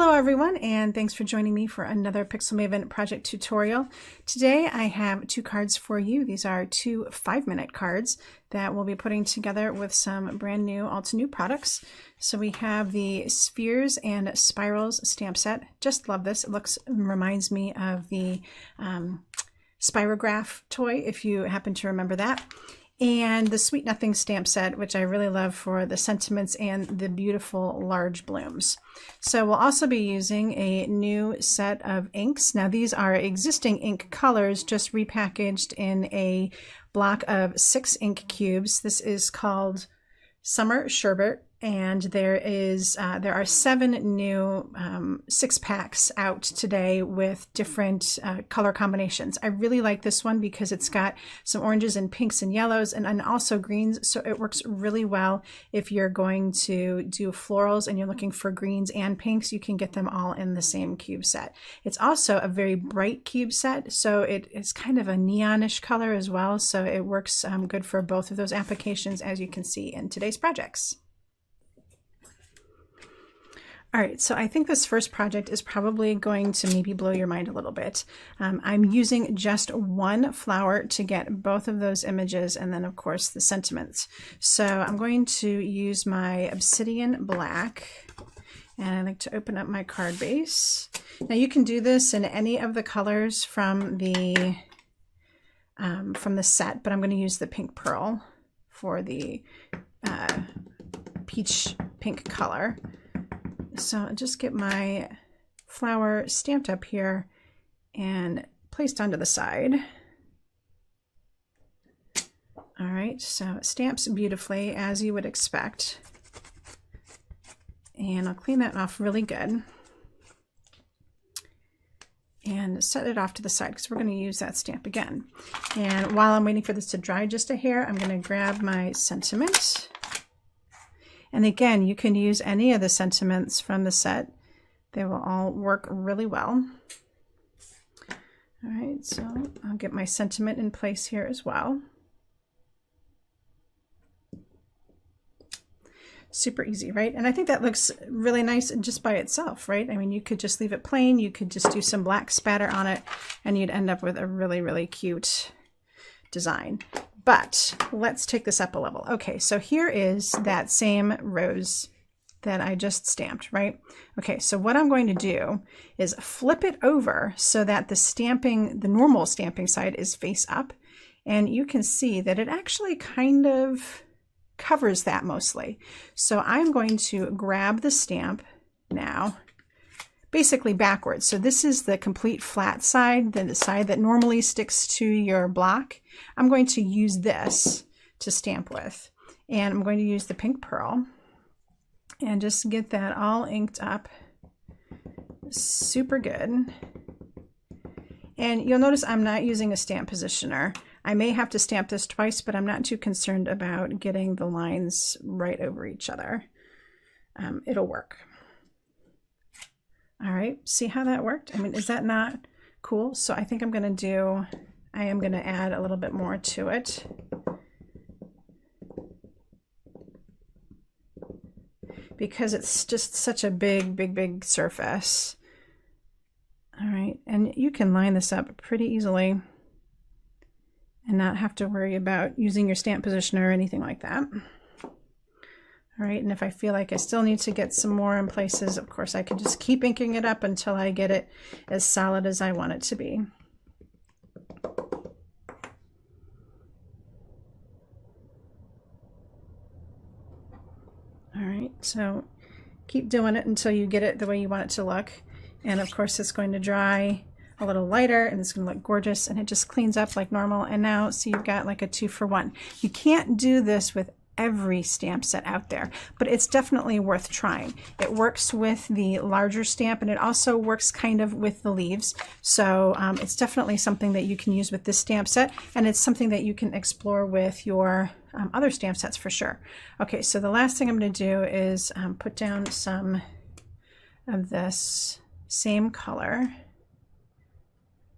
Hello everyone, and thanks for joining me for another Pixel Maven project tutorial. Today I have two cards for you. These are two 5-minute cards that we'll be putting together with some brand new Altenew products. So we have the Spheres and Spirals stamp set. Just love this. It reminds me of the Spirograph toy, if you happen to remember that. And the Sweet Nothing stamp set, which I really love for the sentiments and the beautiful large blooms. So we'll also be using a new set of inks. Now these are existing ink colors, just repackaged in a block of 6 ink cubes. This is called Summer Sherbet, and there are 7 new 6-packs out today with different color combinations. I really like this one because it's got some oranges and pinks and yellows and also greens, so it works really well if you're going to do florals and you're looking for greens and pinks. You can get them all in the same cube set. It's also a very bright cube set, so it's kind of a neonish color as well, so it works good for both of those applications, as you can see in today's projects. All right, so I think this first project is probably going to maybe blow your mind a little bit. I'm using just one flower to get both of those images and then of course the sentiments. So I'm going to use my Obsidian Black, and I like to open up my card base. Now you can do this in any of the colors from the set, but I'm going to use the Pink Pearl for the peach pink color. So I'll just get my flower stamped up here and placed onto the side. All right, so it stamps beautifully as you would expect. And I'll clean that off really good and set it off to the side because we're going to use that stamp again. And while I'm waiting for this to dry just a hair, I'm going to grab my sentiment. And again, you can use any of the sentiments from the set. They will all work really well. All right, so I'll get my sentiment in place here as well. Super easy, right? And I think that looks really nice just by itself, right? I mean, you could just leave it plain. You could just do some black spatter on it and you'd end up with a really, really cute design. But let's take this up a level. Okay, so here is that same rose that I just stamped, right? Okay, so what I'm going to do is flip it over so that the normal stamping side is face up. And you can see that it actually kind of covers that mostly. So I'm going to grab the stamp now, basically backwards. So this is the complete flat side, the side that normally sticks to your block. I'm going to use this to stamp with. And I'm going to use the Pink Pearl and just get that all inked up super good. And you'll notice I'm not using a stamp positioner. I may have to stamp this twice, but I'm not too concerned about getting the lines right over each other. It'll work. All right, see how that worked? I mean, is that not cool? So I think I am going to add a little bit more to it. Because it's just such a big surface. All right, and you can line this up pretty easily and not have to worry about using your stamp positioner or anything like that. All right, and if I feel like I still need to get some more in places, of course, I can just keep inking it up until I get it as solid as I want it to be. All right, so keep doing it until you get it the way you want it to look. And of course, it's going to dry a little lighter and it's going to look gorgeous, and it just cleans up like normal. And now, see, you've got like a 2-for-1. You can't do this with every stamp set out there, but it's definitely worth trying. It works with the larger stamp and it also works kind of with the leaves. So it's definitely something that you can use with this stamp set, and it's something that you can explore with your other stamp sets for sure. Okay, so the last thing I'm going to do is put down some of this same color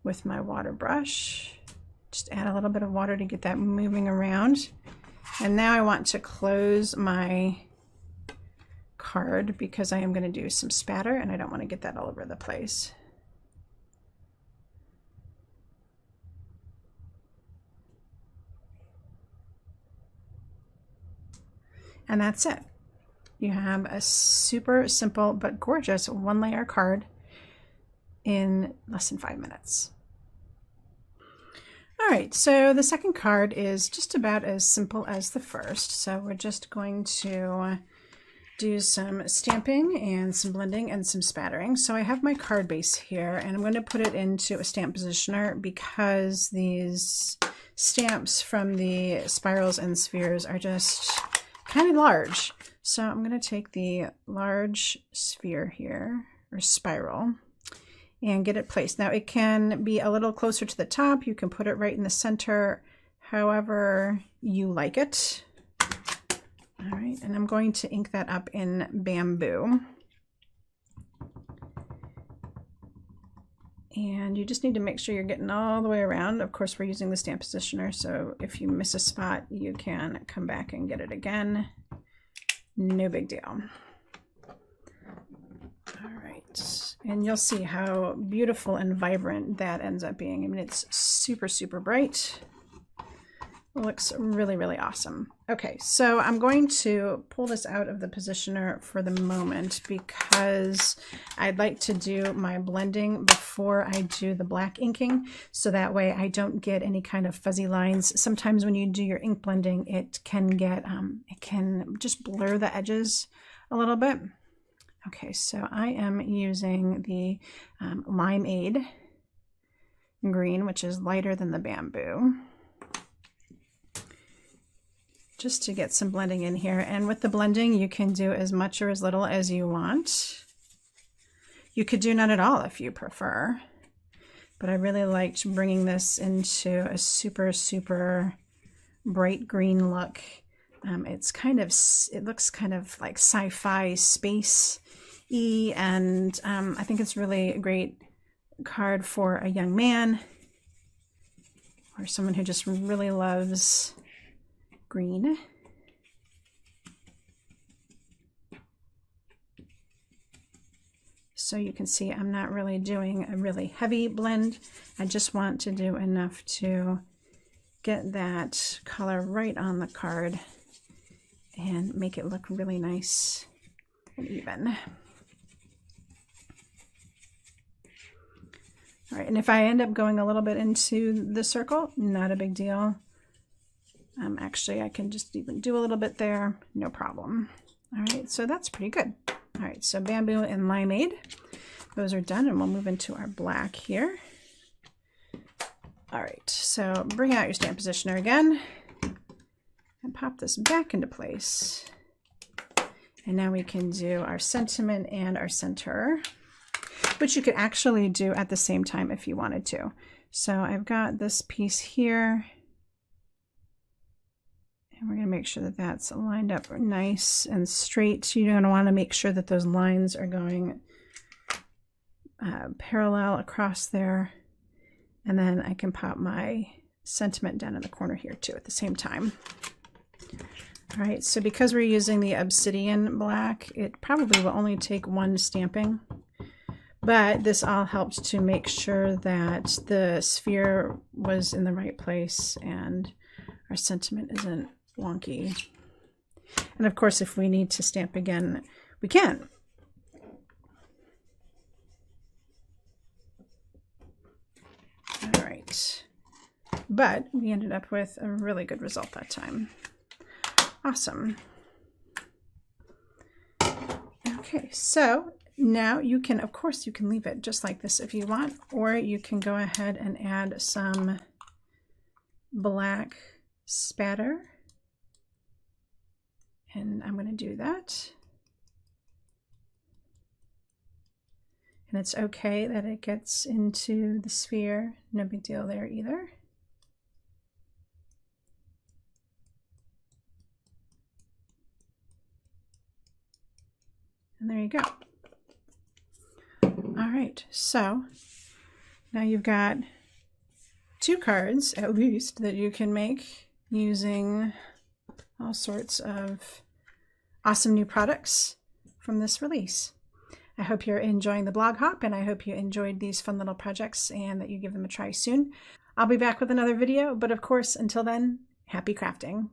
with my water brush. Just add a little bit of water to get that moving around. And now I want to close my card because I am going to do some spatter and I don't want to get that all over the place. And that's it. You have a super simple but gorgeous 1-layer card in less than 5 minutes. All right, so the second card is just about as simple as the first. So we're just going to do some stamping and some blending and some spattering. So I have my card base here and I'm going to put it into a stamp positioner because these stamps from the spirals and spheres are just kind of large. So I'm going to take the large sphere here, or spiral, and get it placed. Now it can be a little closer to the top. You can put it right in the center, however you like it. All right, and I'm going to ink that up in bamboo. And you just need to make sure you're getting all the way around. Of course, we're using the stamp positioner, so if you miss a spot, you can come back and get it again. No big deal. All right, and you'll see how beautiful and vibrant that ends up being. I mean, it's super, super bright. It looks really, really awesome. Okay, so I'm going to pull this out of the positioner for the moment because I'd like to do my blending before I do the black inking, so that way I don't get any kind of fuzzy lines. Sometimes when you do your ink blending, it can get, it can just blur the edges a little bit. Okay, so I am using the Limeade green, which is lighter than the bamboo, just to get some blending in here. And with the blending, you can do as much or as little as you want. You could do none at all if you prefer, but I really liked bringing this into a super, super bright green look. It's kind of, it looks kind of like sci-fi space-y, and I think it's really a great card for a young man or someone who just really loves green. So you can see I'm not really doing a really heavy blend. I just want to do enough to get that color right on the card and make it look really nice and even. All right, and if I end up going a little bit into the circle, not a big deal. Actually, I can just even do a little bit there, no problem. All right, so that's pretty good. All right, so bamboo and limeade, those are done, and we'll move into our black here. All right, so bring out your stamp positioner again and pop this back into place. And now we can do our sentiment and our center, which you could actually do at the same time if you wanted to. So I've got this piece here, and we're going to make sure that that's lined up nice and straight. So you're going to want to make sure that those lines are going parallel across there. And then I can pop my sentiment down in the corner here too at the same time. All right, so because we're using the obsidian black, it probably will only take one stamping, but this all helped to make sure that the sphere was in the right place and our sentiment isn't wonky. And of course, if we need to stamp again, we can. All right, but we ended up with a really good result that time. Awesome. Okay, so now you can, of course, you can leave it just like this if you want, or you can go ahead and add some black spatter. And I'm going to do that. And it's okay that it gets into the sphere. No big deal there either. And there you go. All right, so now you've got 2 cards at least that you can make using all sorts of awesome new products from this release. I hope you're enjoying the blog hop, and I hope you enjoyed these fun little projects and that you give them a try soon. I'll be back with another video, but of course, until then, happy crafting.